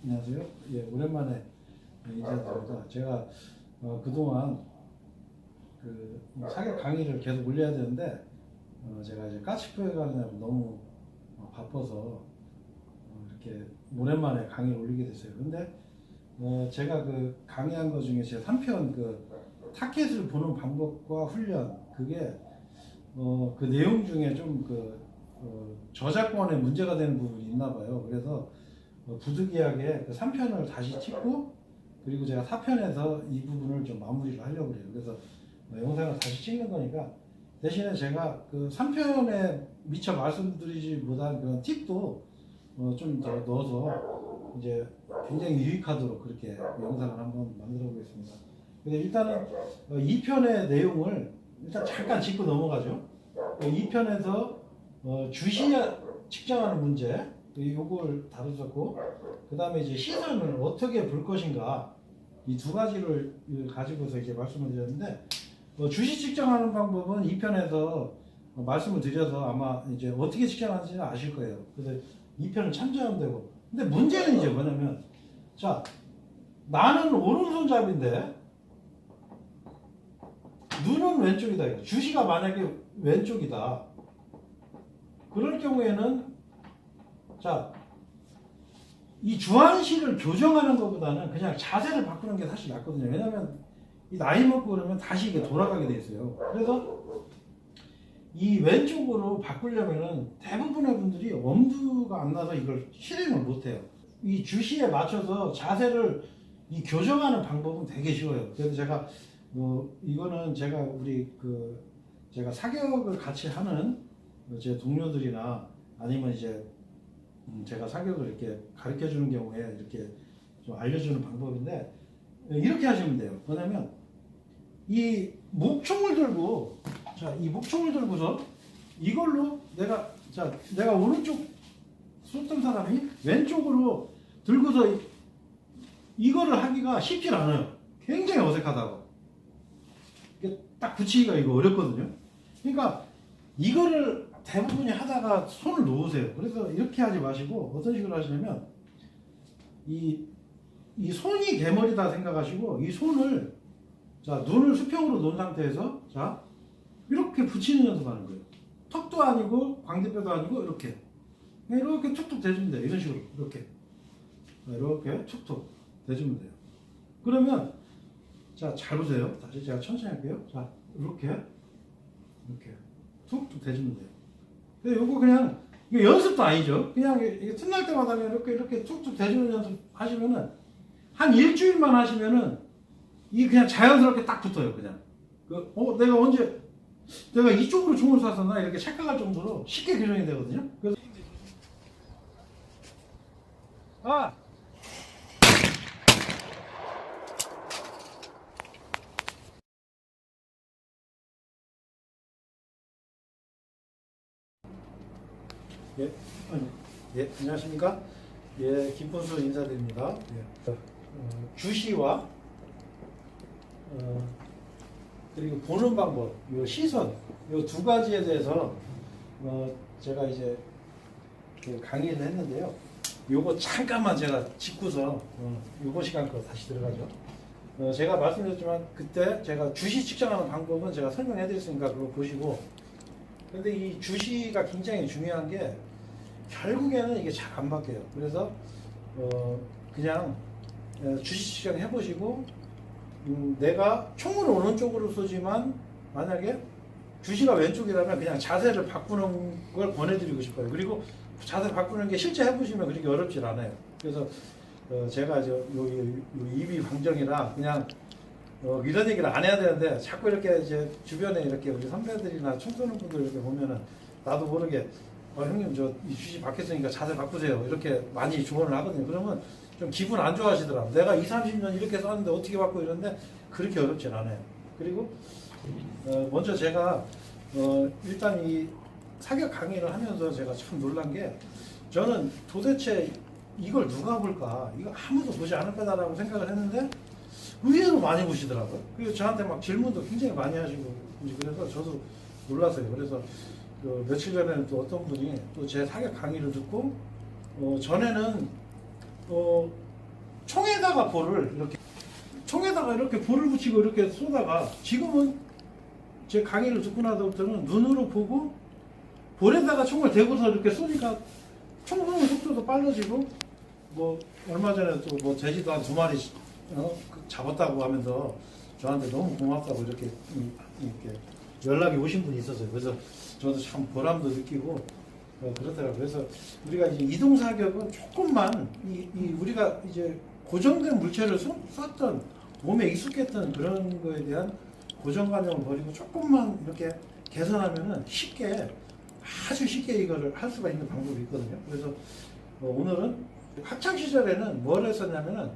안녕하세요. 예, 오랜만에 인사드립니다. 제가 그동안 그 사격 강의를 계속 올려야 되는데 제가 이제 까치포에 가느라고 너무 바빠서 이렇게 오랜만에 강의를 올리게 됐어요. 근데 제가 그 강의한 것 중에 제 3편 그 타켓을 보는 방법과 훈련 그게 그 내용 중에 좀 저작권에 문제가 되는 부분이 있나 봐요. 그래서 부득이하게 그 3편을 다시 찍고 그리고 제가 4편에서 이 부분을 좀 마무리를 하려고 해요. 그래서 영상을 다시 찍는 거니까 대신에 제가 그 3편에 미처 말씀드리지 못한 그런 팁도 좀 더 넣어서 이제 굉장히 유익하도록 그렇게 영상을 한번 만들어 보겠습니다. 근데 일단은 2편의 내용을 일단 잠깐 짚고 넘어가죠. 2편에서 주시 측정하는 문제 요걸 다루었고, 그 다음에 이제 시선을 어떻게 볼 것인가 이 두 가지를 가지고서 이제 말씀을 드렸는데 주시 측정하는 방법은 2편에서 말씀을 드려서 아마 이제 어떻게 측정하는지는 아실 거예요. 그래서 2편을 참조하면 되고, 근데 문제는 이제 뭐냐면, 자, 나는 오른손잡이인데 눈은 왼쪽이다. 이거. 주시가 만약에 왼쪽이다. 그럴 경우에는 자, 이 주안시를 교정하는 것보다는 그냥 자세를 바꾸는 게 사실 낫거든요. 왜냐면 이 나이 먹고 그러면 다시 이게 돌아가게 돼 있어요. 그래서 이 왼쪽으로 바꾸려면은 대부분의 분들이 엄두가 안 나서 이걸 실행을 못 해요. 이 주시에 맞춰서 자세를 이 교정하는 방법은 되게 쉬워요. 그래서 제가 이거는 제가 제가 사격을 같이 하는 제 동료들이나 아니면 이제 제가 사격을 이렇게 가르쳐 주는 경우에 이렇게 좀 알려주는 방법인데, 이렇게 하시면 돼요. 뭐냐면 이 목총을 들고, 자, 이 목총을 들고서 이걸로 내가 오른쪽 쏘던 사람이 왼쪽으로 들고서 이거를 하기가 쉽지 않아요. 굉장히 어색하다고. 이게 딱 붙이기가 이거 어렵거든요. 그러니까 이거를 대부분이 하다가 손을 놓으세요. 그래서 이렇게 하지 마시고 어떤 식으로 하시냐면 이 손이 개머리다 생각하시고 이 손을, 자, 눈을 수평으로 놓은 상태에서 자, 이렇게 붙이는 연습하는 거예요. 턱도 아니고 광대뼈도 아니고 이렇게 툭툭 대주면 돼요. 이런 식으로 이렇게 툭툭 대주면 돼요. 그러면 자, 잘 보세요. 다시 제가 천천히 할게요. 자, 이렇게 툭툭 대주면 돼요. 근데 요거 그냥 이게 연습도 아니죠. 그냥 이게 틈날 때마다 이렇게 툭툭 대주는 연습 하시면은 한 일주일만 하시면은 이게 그냥 자연스럽게 딱 붙어요. 그냥 내가 언제 내가 이쪽으로 총을 쐈었나 이렇게 착각할 정도로 쉽게 교정이 되거든요. 그래서 예, 안녕하십니까? 예, 김본수 인사드립니다. 예. 주시와 그리고 보는 방법, 요 시선, 요 두 가지에 대해서 제가 이제 강의를 했는데요. 요거 잠깐만 제가 짚고서 요거 시간 거 다시 들어가죠. 제가 말씀드렸지만 그때 제가 주시 측정하는 방법은 제가 설명해 드렸으니까 그거 보시고, 근데 이 주시가 굉장히 중요한 게 결국에는 이게 잘 안 바뀌어요. 그래서 그냥 주시 측정 해보시고, 내가 총을 오른쪽으로 쏘지만 만약에 주시가 왼쪽이라면 그냥 자세를 바꾸는 걸 권해드리고 싶어요. 그리고 자세 바꾸는 게 실제 해보시면 그렇게 어렵질 않아요. 그래서 제가 요 입이 방정이라 그냥 이런 얘기를 안 해야 되는데 자꾸 이렇게 이제 주변에 이렇게 우리 선배들이나 총 쏘는 분들 이렇게 보면은 나도 모르게 형님 저 이 주시 바뀌었으니까 자세 바꾸세요 이렇게 많이 조언을 하거든요. 그러면 좀 기분 안 좋아하시더라고요. 내가 20, 30년 이렇게 썼는데 어떻게 바꿔 이러는데 그렇게 어렵진 않아요. 그리고 먼저 제가 일단 이 사격 강의를 하면서 제가 참 놀란 게, 저는 도대체 이걸 누가 볼까, 이거 아무도 보지 않을 거다라고 생각을 했는데 의외로 많이 보시더라고요. 그리고 저한테 막 질문도 굉장히 많이 하시고, 그래서 저도 놀랐어요. 그래서 며칠 전에는 또 어떤 분이 또 제 사격 강의를 듣고 전에는 총에다가 볼을 이렇게 총에다가 이렇게 볼을 붙이고 이렇게 쏘다가 지금은 제 강의를 듣고 나서부터는 눈으로 보고 볼에다가 총을 대고서 이렇게 쏘니까 총 쏘는 속도도 빨라지고 뭐 얼마 전에 또 뭐 돼지도 한 2마리 잡았다고 하면서 저한테 너무 고맙다고 이렇게 연락이 오신 분이 있었어요. 그래서 저도 참 보람도 느끼고 그렇더라고요. 그래서 우리가 이제 이동 사격은 조금만 우리가 이제 고정된 물체를 쐈던 몸에 익숙했던 그런 거에 대한 고정관념을 버리고 조금만 이렇게 개선하면은 아주 쉽게 이거를 할 수가 있는 방법이 있거든요. 그래서 오늘은 학창 시절에는 뭘 했었냐면은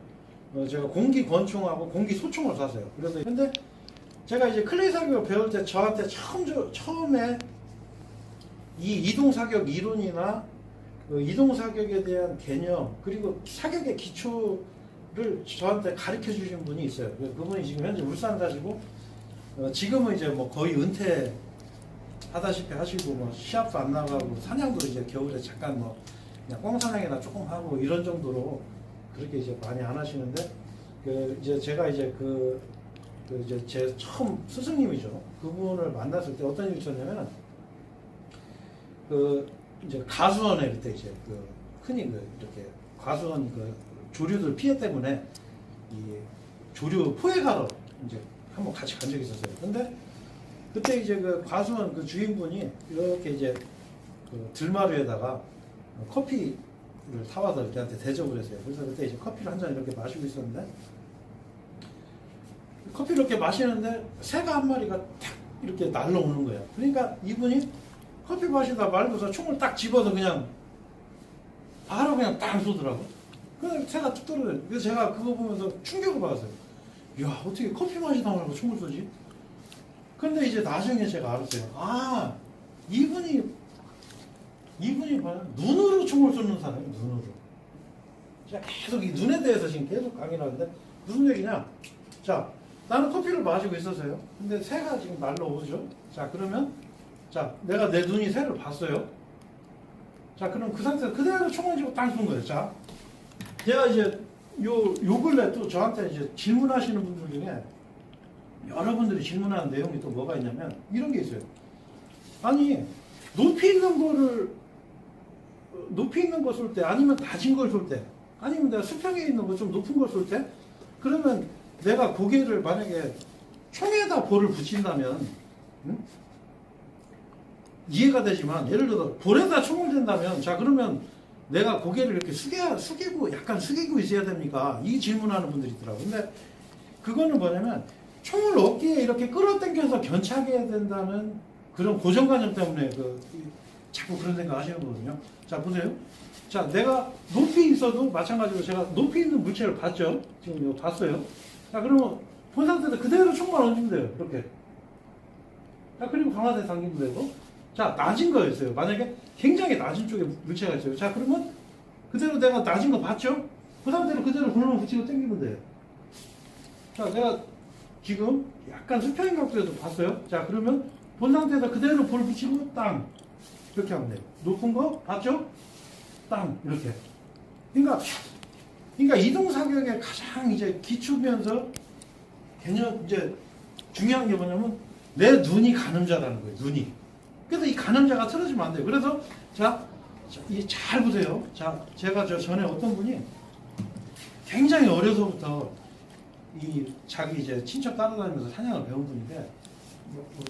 제가 공기 권총하고 공기 소총을 쐈어요. 그래서 근데 제가 이제 클레이 사격을 배울 때 저한테 처음에 이 이동 사격 이론이나 이동 사격에 대한 개념 그리고 사격의 기초를 저한테 가르쳐 주신 분이 있어요. 그분이 지금 현재 울산 사시고 지금은 이제 뭐 거의 은퇴하다시피 하시고 뭐 시합도 안 나가고 사냥도 이제 겨울에 잠깐 뭐 그냥 꽝사냥이나 조금 하고 이런 정도로 그렇게 이제 많이 안 하시는데 이제 제가 이제 이제 제 처음 스승님이죠. 그분을 만났을 때 어떤 일이 있었냐면 이제 가수원에 그때 이제 흔히 이렇게 가수원 조류들 피해 때문에 이 조류 포획하러 이제 한번 같이 간 적이 있었어요. 근데 그때 이제 가수원 주인분이 이렇게 이제 들마루에다가 커피를 타와서 저한테 대접을 했어요. 그래서 그때 이제 커피를 한 잔 이렇게 마시고 있었는데 커피를 이렇게 마시는데 새가 한 마리가 탁 이렇게 날라오는 거예요. 그러니까 이분이 커피 마시다 말고서 총을 딱 집어서 그냥 바로 그냥 딱 쏘더라고. 그래서 새가 툭 떨어져요. 그래서 제가 그거 보면서 충격을 받았어요. 야, 어떻게 커피 마시다 말고 총을 쏘지? 근데 이제 나중에 제가 알았어요. 아, 이분이 뭐야? 눈으로 총을 쏘는 사람이에요. 눈으로. 제가 계속 이 눈에 대해서 지금 계속 강의를 하는데 무슨 얘기냐? 자, 나는 커피를 마시고 있었어요. 근데 새가 지금 날라오죠. 자, 그러면 내가 내 눈이 새를 봤어요. 자, 그럼 그 상태에서 그대로 총을 쥐고 딱 쏜 거예요. 자, 제가 이제 요 근래 또 저한테 이제 질문하시는 분들 중에 여러분들이 질문하는 내용이 또 뭐가 있냐면 이런 게 있어요. 아니, 높이 있는 거 쏠 때, 아니면 낮은 걸 쏠 때, 아니면 내가 수평에 있는 거 좀 높은 걸 쏠 때, 그러면 내가 고개를 만약에 총에다 볼을 붙인다면, 응? 이해가 되지만, 예를 들어 볼에다 총을 댄다면, 자, 그러면 내가 고개를 이렇게 숙이고 약간 숙이고 있어야 됩니까? 이 질문하는 분들이 있더라고요. 근데 그거는 뭐냐면 총을 어깨에 이렇게 끌어당겨서 견착해야 된다는 그런 고정관념 때문에 자꾸 그런 생각 하시는 거거든요. 자, 보세요. 자, 내가 높이 있어도 마찬가지로 제가 높이 있는 물체를 봤죠. 지금 이거 봤어요. 자, 그러면 본 상태에서 그대로 총만 얹으면 돼요. 이렇게. 자, 그리고 강화대 당기면 되고. 자, 낮은 거였어요. 만약에 굉장히 낮은 쪽에 물체가 있어요. 자, 그러면 그대로 내가 낮은 거 봤죠? 그 상태로 그대로 볼을 붙이고 당기면 돼요. 자, 내가 지금 약간 수평인 각도에서 봤어요. 자, 그러면 본 상태에서 그대로 볼 붙이고 땅. 이렇게 하면 돼요. 높은 거 봤죠? 땅. 이렇게. 그러니까 이동 사격의 가장 이제 기초면서 개념 이제 중요한 게 뭐냐면 내 눈이 가늠자라는 거예요. 눈이. 그래서 이 가늠자가 틀어지면 안 돼요. 그래서 잘 보세요. 자, 제가 전에 어떤 분이 굉장히 어려서부터 자기 이제 친척 따라다니면서 사냥을 배운 분인데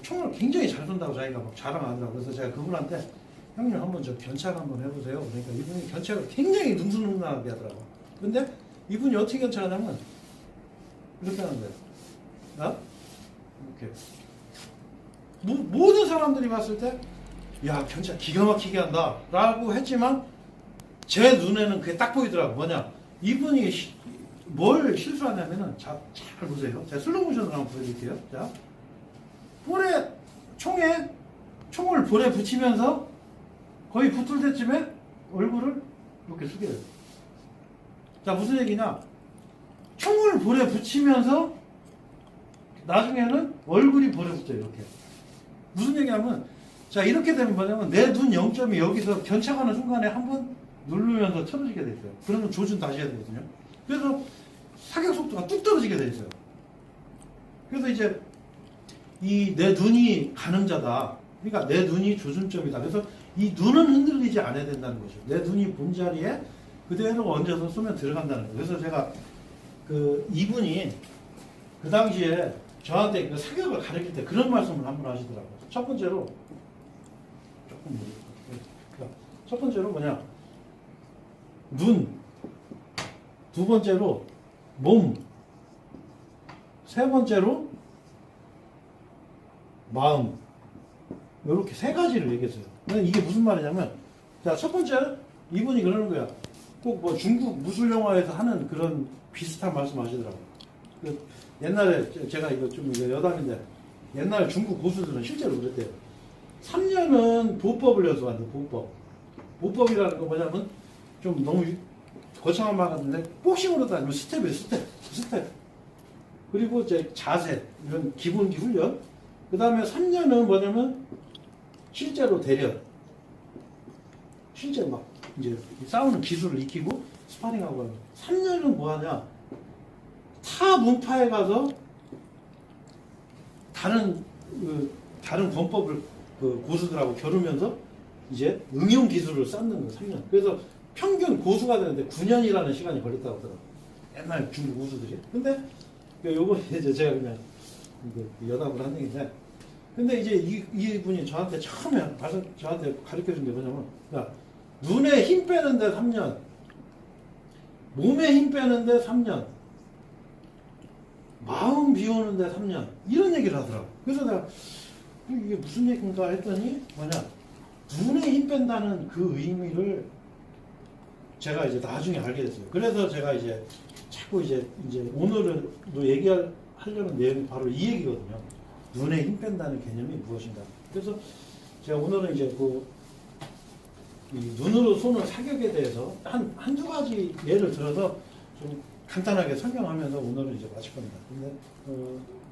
총을 굉장히 잘 쏜다고 자기가 막 자랑하더라고요. 그래서 제가 그분한테 형님 한번 견착 한번 해보세요. 그러니까 이분이 견착을 굉장히 능수능란하게 하더라고요. 근데 이분이 어떻게 견착하냐면 이렇게 하는 거예요. 이렇게. 모든 사람들이 봤을 때 야, 견착 기가 막히게 한다 라고 했지만 제 눈에는 그게 딱 보이더라고요. 뭐냐, 이분이 뭘 실수하냐면은 잘 보세요. 제가 슬로우 모션으로 한번 보여드릴게요. 자, 총을 볼에 붙이면서 거의 붙을 때쯤에 얼굴을 이렇게 숙여요. 자, 무슨 얘기냐? 총을 볼에 붙이면서 나중에는 얼굴이 볼에 붙어요. 이렇게. 무슨 얘기냐면, 자, 이렇게 되면 뭐냐면 내 눈 0점이 여기서 견착하는 순간에 한번 누르면서 틀어지게 돼 있어요. 그러면 조준 다시 해야 되거든요. 그래서 사격 속도가 뚝 떨어지게 돼 있어요. 그래서 이제 이 내 눈이 가늠자다. 그러니까 내 눈이 조준점이다. 그래서 이 눈은 흔들리지 않아야 된다는 거죠. 내 눈이 본 자리에 그대로 얹어서 쏘면 들어간다는 거예요. 그래서 제가 그 이분이 그 당시에 저한테 그 사격을 가르칠 때 그런 말씀을 한 번 하시더라고요. 첫 번째로 조금 첫 번째로 뭐냐, 눈, 두 번째로 몸, 세 번째로 마음, 이렇게 세 가지를 얘기했어요. 근데 이게 무슨 말이냐면, 자, 첫 번째 이분이 그러는 거야. 꼭 뭐 중국 무술 영화에서 하는 그런 비슷한 말씀 하시더라고요. 그 옛날에 제가 이거 좀 여담인데, 옛날 중국 고수들은 실제로 그랬대요. 3년은 보법을 연수한대. 보법이라는 거 뭐냐면 좀 너무 거창한 말 같은데, 복싱으로도 아니면 스텝이에요. 스텝. 그리고 이제 자세, 이런 기본기 훈련. 그 다음에 3년은 뭐냐면 실제로 대련. 실제 막 이제 싸우는 기술을 익히고 스파링하고 하는. 3년은 뭐 하냐, 타 문파에 가서 다른 권법을 그 고수들하고 겨루면서 이제 응용 기술을 쌓는 거예요. 3년. 그래서 평균 고수가 되는데 9년이라는 시간이 걸렸다고 하더라고요. 옛날 중국 고수들이. 근데 요거 이제 제가 그냥 여담을 한 얘기인데, 근데 이제 이분이 저한테 처음에 저한테 가르쳐 준 게 뭐냐면, 야, 눈에 힘 빼는데 3년, 몸에 힘 빼는데 3년, 마음 비우는데 3년, 이런 얘기를 하더라고. 그래서 내가 이게 무슨 얘기인가 했더니 뭐냐, 눈에 힘 뺀다는 그 의미를 제가 이제 나중에 알게 됐어요. 그래서 제가 이제 자꾸 이제 오늘은 하려는 내용이 바로 이 얘기거든요. 눈에 힘 뺀다는 개념이 무엇인가. 그래서 제가 오늘은 이제 이 눈으로 쏘는 사격에 대해서 한두 가지 예를 들어서 좀 간단하게 설명하면서 오늘은 이제 마칠 겁니다. 근데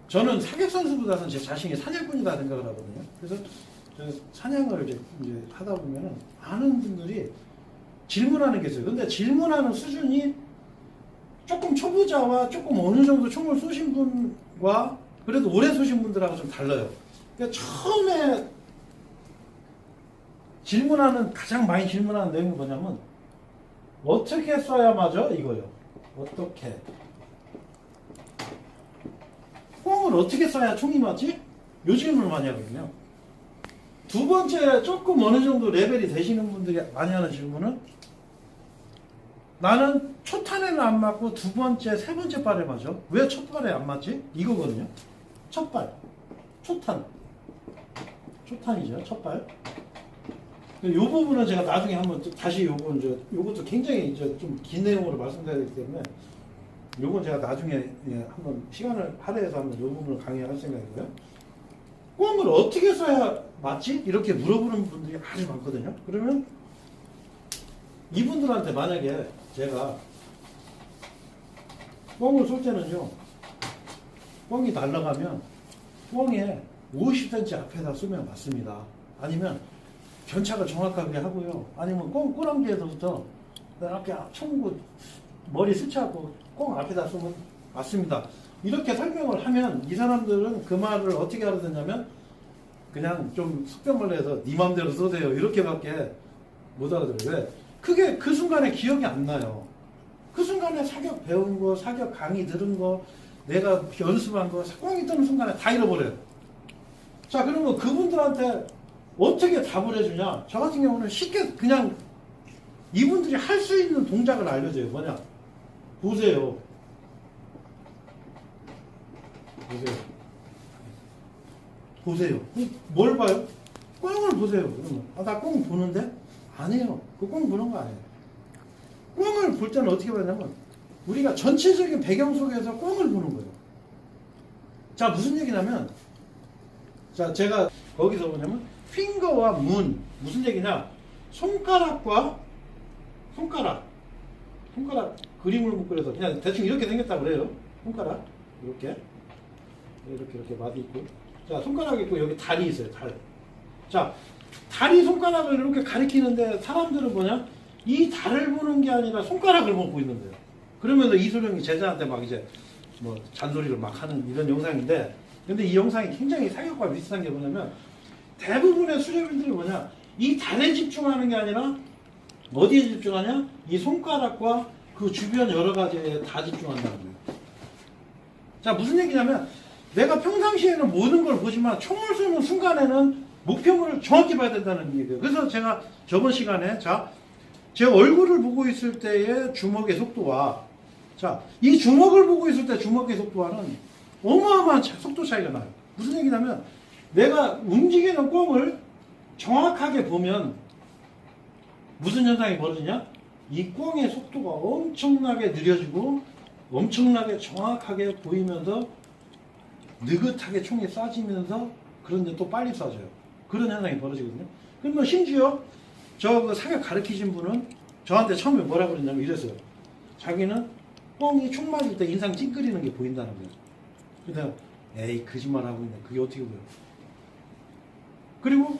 저는 사격 선수보다는 제 자신이 사냥꾼이다 생각을 하거든요. 그래서 사냥을 이제 하다 보면은 많은 분들이 질문하는 게 있어요. 근데 질문하는 수준이 조금 초보자와 조금 어느 정도 총을 쏘신 분과 그래도 오래 쏘신 분들하고 좀 달라요. 그러니까 처음에 가장 많이 질문하는 내용이 뭐냐면, 어떻게 쏴야 맞아? 이거요. 어떻게? 꽁을 어떻게 쏴야 총이 맞지? 요 질문을 많이 하거든요. 두 번째, 조금 어느 정도 레벨이 되시는 분들이 많이 하는 질문은, 나는 초탄에는 안 맞고 두 번째, 세 번째 발에 맞아. 왜 첫 발에 안 맞지? 이거거든요. 첫 발. 초탄이죠. 첫 발. 이 부분은 제가 나중에 한번 다시 요것도 굉장히 좀 긴 내용으로 말씀드리기 때문에 요건 제가 나중에 한번 시간을 할애해서 한번 요 부분을 강의할 생각이고요. 꽁을 어떻게 써야 맞지? 이렇게 물어보는 분들이 아주 많거든요. 그러면 이분들한테 만약에 제가 꽁을 쏠 때는요, 꽁이 날아가면 꽁에 50cm 앞에다 쏘면 맞습니다. 아니면 견착을 정확하게 하고요. 아니면 꽁 꼬랑지에서부터 이렇게 총구 머리 스쳐갖고 꽁 앞에다 쏘면 맞습니다. 이렇게 설명을 하면 이 사람들은 그 말을 어떻게 알아듣냐면, 그냥 좀 속된말로 해서 네 맘대로 쏘세요, 이렇게밖에 못 알아들어요. 왜? 그게 그 순간에 기억이 안 나요. 그 순간에 사격 배운 거, 사격 강의 들은 거, 내가 연습한 거, 꽁이 뜨는 순간에 다 잃어버려요. 자, 그러면 그분들한테 어떻게 답을 해주냐? 저 같은 경우는 쉽게 그냥 이분들이 할 수 있는 동작을 알려줘요. 뭐냐? 보세요. 뭘 봐요? 꽁을 보세요. 그러면 나 꽁 보는데? 아니에요. 그 꽁 보는 거 아니에요. 꽁을 볼 때는 어떻게 보냐면, 우리가 전체적인 배경 속에서 꽁을 보는 거예요. 자, 무슨 얘기냐면, 자, 제가 거기서 뭐냐면, 핑거와 문, 무슨 얘기냐? 손가락 그림을 묶어서 그냥 대충 이렇게 생겼다고 그래요. 손가락 이렇게 마디 있고, 자, 손가락 있고 여기 다리 있어요. 자, 다리 손가락을 이렇게 가리키는데 사람들은 뭐냐? 이 달을 보는 게 아니라 손가락을 보고 있는 거예요. 그러면서 이소룡이 제자한테 막 이제 뭐 잔소리를 막 하는 이런 영상인데, 근데 이 영상이 굉장히 사격과 비슷한 게 뭐냐면, 대부분의 수료민들이 뭐냐, 이 달에 집중하는 게 아니라 어디에 집중하냐? 이 손가락과 그 주변 여러 가지에 다 집중한다는 거예요. 자, 무슨 얘기냐면, 내가 평상시에는 모든 걸 보지만 총을 쏘는 순간에는 목표물을 정확히 봐야 된다는 얘기예요. 그래서 제가 저번 시간에, 자, 제 얼굴을 보고 있을 때의 주먹의 속도와, 자, 이 주먹을 보고 있을 때 주먹의 속도와는 어마어마한 속도 차이가 나요. 무슨 얘기냐면, 내가 움직이는 꽁을 정확하게 보면 무슨 현상이 벌어지냐? 이 꽁의 속도가 엄청나게 느려지고 엄청나게 정확하게 보이면서 느긋하게 총이 쏴지면서, 그런데 또 빨리 쏴져요. 그런 현상이 벌어지거든요. 그러면 심지어 저 그 사격 가르치신 분은 저한테 처음에 뭐라 그랬냐면 이랬어요. 자기는 꽁이 총 맞을 때 인상 찡그리는 게 보인다는 거예요. 그래서 에이 거짓말하고 있네. 그게 어떻게 보여? 그리고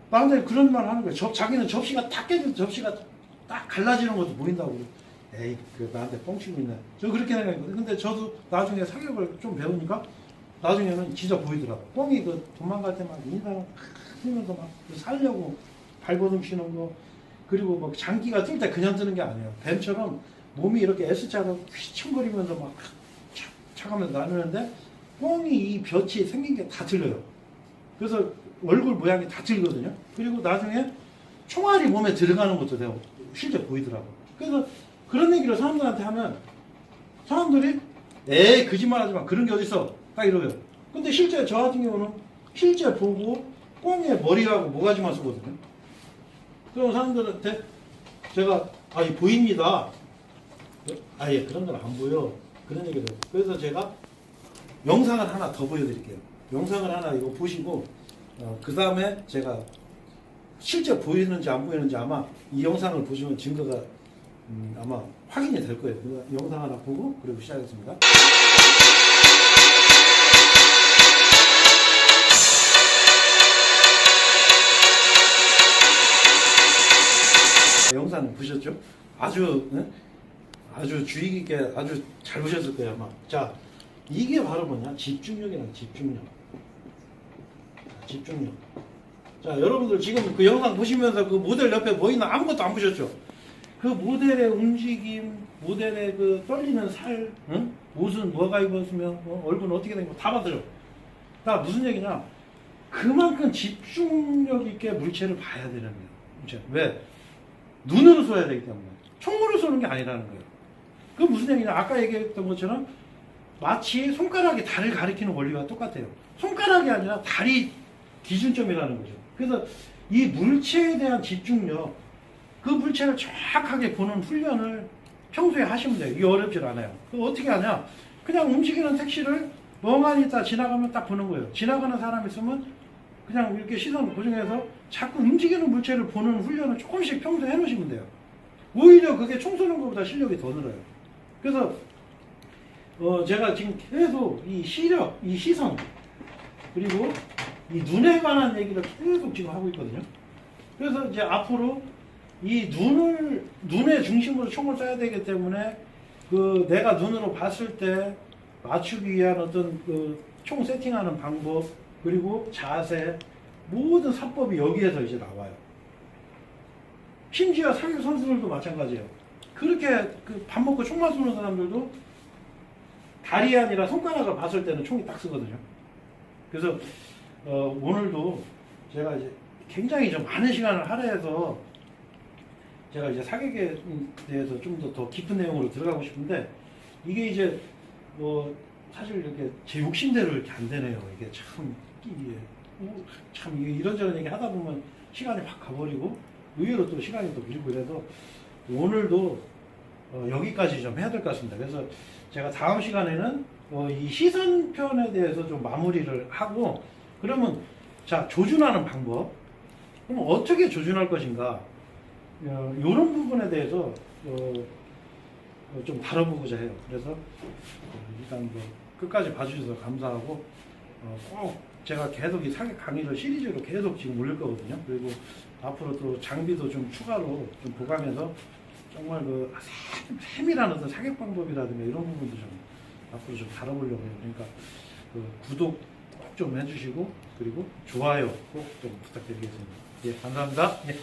나한테 그런 말 하는 거예요. 자기는 접시가 탁 깨져서 접시가 딱 갈라지는 것도 보인다고 그래요. 에이 그 나한테 뻥치고 있네. 저 그렇게 생각했거든요. 근데 저도 나중에 사격을 좀 배우니까 나중에는 진짜 보이더라고. 꽁이 그 도망갈 때 막 인상을 쓰면서 막 살려고 발버둥 치는 거, 그리고 뭐 장기가 뜰 때 그냥 뜨는 게 아니에요. 뱀처럼 몸이 이렇게 S자로 휘청거리면서 막 차가면서 나누는데, 꽁이 이 볕이 생긴 게 다 틀려요. 그래서 얼굴 모양이 다 틀리거든요. 그리고 나중에 총알이 몸에 들어가는 것도 내가 실제 보이더라고. 그래서 그런 얘기를 사람들한테 하면 사람들이 에이 거짓말하지 마, 그런 게 어딨어, 딱 이러요. 근데 실제 저 같은 경우는 실제 보고 꽁의 머리하고 모가지만 쓰거든요. 그럼 사람들한테 제가 이 보입니다. 아예 그런 건 안 보여, 그런 얘기를 해요. 그래서 제가 영상을 하나 더 보여드릴게요. 영상을 하나 이거 보시고 그 다음에 제가 실제 보이는지 안 보이는지 아마 이 영상을 보시면 증거가 아마 확인이 될 거예요. 그래서 영상 하나 보고 그리고 시작하겠습니다. 영상 보셨죠? 아주 주의 깊게 아주 잘 보셨을 거예요 아마. 자, 이게 바로 뭐냐? 집중력이란 집중력. 집중력. 자, 여러분들 지금 그 영상 보시면서 그 모델 옆에 뭐 있나 아무것도 안 보셨죠? 그 모델의 움직임, 모델의 그 떨리는 살, 응? 옷은 뭐가 입었으면, 얼굴은 어떻게 된 거 다 봤어요. 다 무슨 얘기냐? 그만큼 집중력 있게 물체를 봐야 되는 거예요. 물체. 왜? 눈으로 쏘야 되기 때문에. 총으로 쏘는 게 아니라는 거예요. 그 무슨 얘기냐? 아까 얘기했던 것처럼 마치 손가락이 달을 가리키는 원리와 똑같아요. 손가락이 아니라 달이 기준점이라는 거죠. 그래서 이 물체에 대한 집중력, 그 물체를 정확하게 보는 훈련을 평소에 하시면 돼요. 이게 어렵질 않아요. 어떻게 하냐? 그냥 움직이는 택시를 멍하니 있다 지나가면 딱 보는 거예요. 지나가는 사람 있으면 그냥 이렇게 시선 고정해서 자꾸 움직이는 물체를 보는 훈련을 조금씩 평소에 해놓으시면 돼요. 오히려 그게 총 쏘는 것보다 실력이 더 늘어요. 그래서 제가 지금 계속 이 시력, 이 시선, 그리고 이 눈에 관한 얘기를 계속 지금 하고 있거든요. 그래서 이제 앞으로 이 눈의 중심으로 총을 쏴야 되기 때문에 그 내가 눈으로 봤을 때 맞추기 위한 어떤 그 총 세팅하는 방법, 그리고 자세, 모든 사법이 여기에서 이제 나와요. 심지어 사격 선수들도 마찬가지예요. 그렇게 그 밥 먹고 총만 쏘는 사람들도 다리 아니라 손가락을 봤을 때는 총이 딱 쓰거든요. 그래서 오늘도 제가 이제 굉장히 좀 많은 시간을 할애해서 제가 이제 사격에 대해서 좀 더 깊은 내용으로 들어가고 싶은데, 이게 이제 사실 이렇게 제 욕심대로 이렇게 안 되네요. 이게 참 이런저런 얘기 하다 보면 시간이 확 가버리고 의외로 또 시간이 또 밀리고 이래서 오늘도 여기까지 좀 해야 될 것 같습니다. 그래서 제가 다음 시간에는 이 시선 편에 대해서 좀 마무리를 하고, 그러면 자, 조준하는 방법, 그럼 어떻게 조준할 것인가, 이런 부분에 대해서 좀 다뤄보고자 해요. 그래서 일단 끝까지 봐주셔서 감사하고, 꼭 제가 계속 이 사격 강의를 시리즈로 계속 지금 올릴 거거든요. 그리고 앞으로 또 장비도 좀 추가로 좀 보강해서 정말 그 세밀한 어떤 사격 방법이라든가 이런 부분도 좀 앞으로 좀 다뤄보려고 해요. 그러니까 그 구독 꼭 좀 해주시고 그리고 좋아요 꼭 좀 부탁드리겠습니다. 예, 감사합니다. 예.